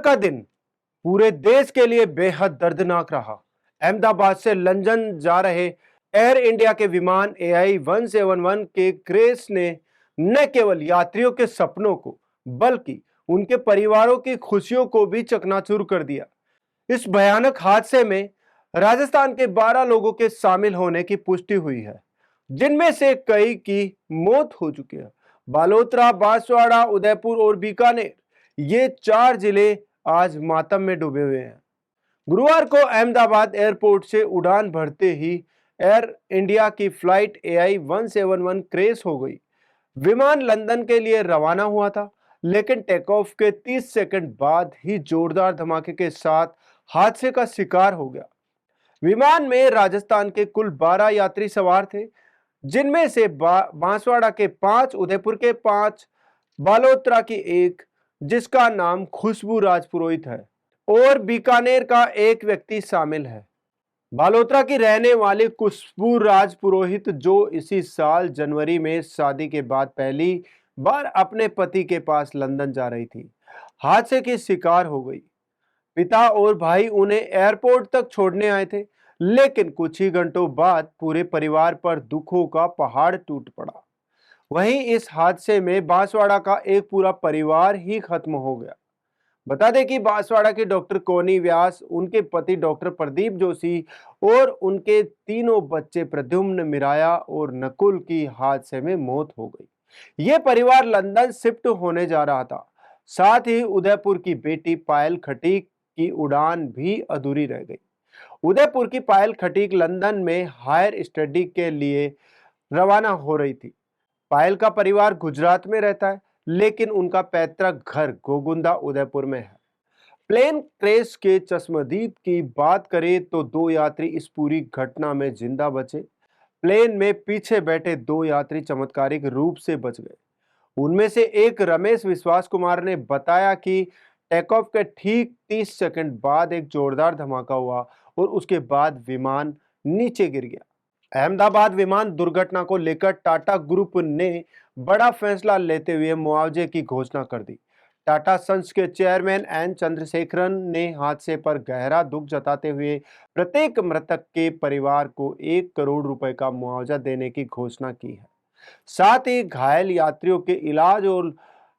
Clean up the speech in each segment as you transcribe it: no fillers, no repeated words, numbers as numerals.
का दिन पूरे देश के लिए बेहद दर्दनाक रहा। अहमदाबाद से लंदन जा रहे एयर इंडिया के विमान AI-171 के क्रैश ने न केवल यात्रियों के सपनों को बल्कि उनके परिवारों की खुशियों को भी चकनाचूर कर दिया। इस भयानक हादसे में राजस्थान के 12 लोगों के शामिल होने की पुष्टि हुई है, जिनमें से कई की मौत हो चुकी है। बालोतरा, बांसवाड़ा, उदयपुर और बीकानेर, ये 4 जिले आज मातम में डूबे हुए हैं। गुरुवार को अहमदाबाद एयरपोर्ट से उड़ान भरते ही एयर इंडिया की फ्लाइट AI-171 क्रैश हो गई। विमान लंदन के लिए रवाना हुआ था, लेकिन टेक ऑफ के 30 सेकंड बाद ही जोरदार धमाके के साथ हादसे का शिकार हो गया। विमान में राजस्थान के कुल 12 यात्री सवार थे, जिनमें से बांसवाड़ा के 5, उदयपुर के 5, बालोतरा की 1, जिसका नाम खुशबू राजपुरोहित है, और बीकानेर का एक व्यक्ति शामिल है। बालोतरा की रहने वाली खुशबू राजपुरोहित, जो इसी साल जनवरी में शादी के बाद पहली बार अपने पति के पास लंदन जा रही थी, हादसे की शिकार हो गई। पिता और भाई उन्हें एयरपोर्ट तक छोड़ने आए थे, लेकिन कुछ ही घंटों बाद पूरे परिवार पर दुखों का पहाड़ टूट पड़ा। वहीं इस हादसे में बांसवाड़ा का एक पूरा परिवार ही खत्म हो गया। बता दें कि बांसवाड़ा की डॉक्टर कोनी व्यास, उनके पति डॉक्टर प्रदीप जोशी और उनके तीनों बच्चे प्रद्युम्न, मिराया और नकुल की हादसे में मौत हो गई। ये परिवार लंदन शिफ्ट होने जा रहा था। साथ ही उदयपुर की बेटी पायल खटीक की उड़ान भी अधूरी रह गई। उदयपुर की पायल खटीक लंदन में हायर स्टडी के लिए रवाना हो रही थी। पायल का परिवार गुजरात में रहता है, लेकिन उनका पैतृक घर गोगुंदा उदयपुर में है। प्लेन क्रैश के चश्मदीद की बात करें तो 2 यात्री इस पूरी घटना में जिंदा बचे। प्लेन में पीछे बैठे 2 यात्री चमत्कारिक रूप से बच गए। उनमें से एक रमेश विश्वास कुमार ने बताया कि टेक ऑफ के ठीक 30 सेकंड बाद एक जोरदार धमाका हुआ और उसके बाद विमान नीचे गिर गया। अहमदाबाद विमान दुर्घटना को लेकर टाटा ग्रुप ने बड़ा फैसला लेते हुए मुआवजे की घोषणा कर दी। टाटा सन्स के चेयरमैन एन चंद्रशेखरन ने हादसे पर गहरा दुख जताते हुए प्रत्येक मृतक के परिवार को 1 करोड़ रुपए का मुआवजा देने की घोषणा की है। साथ ही घायल यात्रियों के इलाज और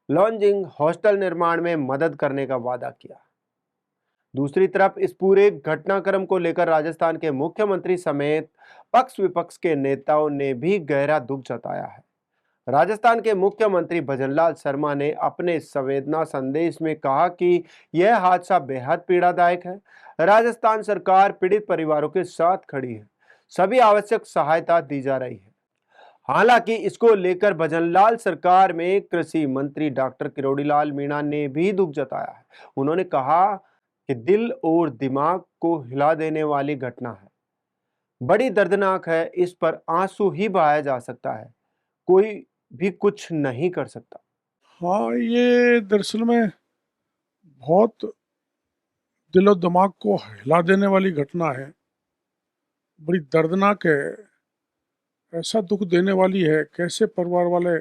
लॉन्जिंग हॉस्टल निर्माण में मदद करने का वादा किया। दूसरी तरफ इस पूरे घटनाक्रम को लेकर राजस्थान के मुख्यमंत्री समेत पक्ष विपक्ष के नेताओं ने भी गहरा दुख जताया है। राजस्थान के मुख्यमंत्री भजनलाल शर्मा ने अपने संवेदना संदेश में कहा कि यह हादसा बेहद पीड़ादायक है। राजस्थान सरकार पीड़ित परिवारों के साथ खड़ी है। सभी आवश्यक सहायता दी जा रही है। हालांकि इसको लेकर भजनलाल सरकार में कृषि मंत्री डॉक्टर किरोड़ीलाल मीणा ने भी दुख जताया है। उन्होंने कहा कि दिल और दिमाग को हिला देने वाली घटना है, बड़ी दर्दनाक है। इस पर आंसू ही बहाया जा सकता है, कोई भी कुछ नहीं कर सकता। हाँ, ये दरअसल में बहुत दिलो दिमाग को हिला देने वाली घटना है, बड़ी दर्दनाक है, ऐसा दुख देने वाली है। कैसे परिवार वाले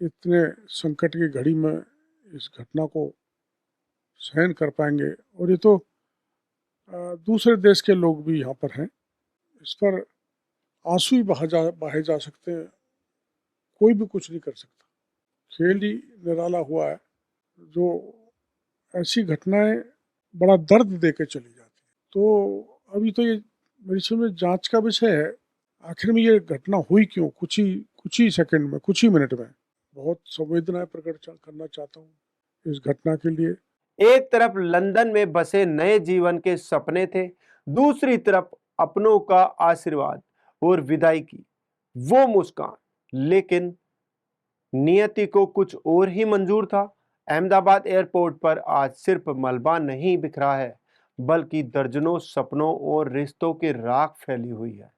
इतने संकट की घड़ी में इस घटना को सहन कर पाएंगे। और ये तो दूसरे देश के लोग भी यहाँ पर हैं, इस पर आंसू ही बहाए जा सकते हैं, कोई भी कुछ नहीं कर सकता। खेल ही निराला हुआ है। जो ऐसी घटनाएं बड़ा दर्द दे के चली जाती है। तो अभी तो ये मेरी समझ में जांच का विषय है, आखिर में ये घटना हुई क्यों। कुछ ही सेकंड में, कुछ ही मिनट में बहुत संवेदनाएं प्रकट करना चाहता हूँ इस घटना के लिए। एक तरफ लंदन में बसे नए जीवन के सपने थे, दूसरी तरफ अपनों का आशीर्वाद और विदाई की वो मुस्कान। लेकिन नियति को कुछ और ही मंजूर था। अहमदाबाद एयरपोर्ट पर आज सिर्फ मलबा नहीं बिखरा है, बल्कि दर्जनों सपनों और रिश्तों की राख फैली हुई है।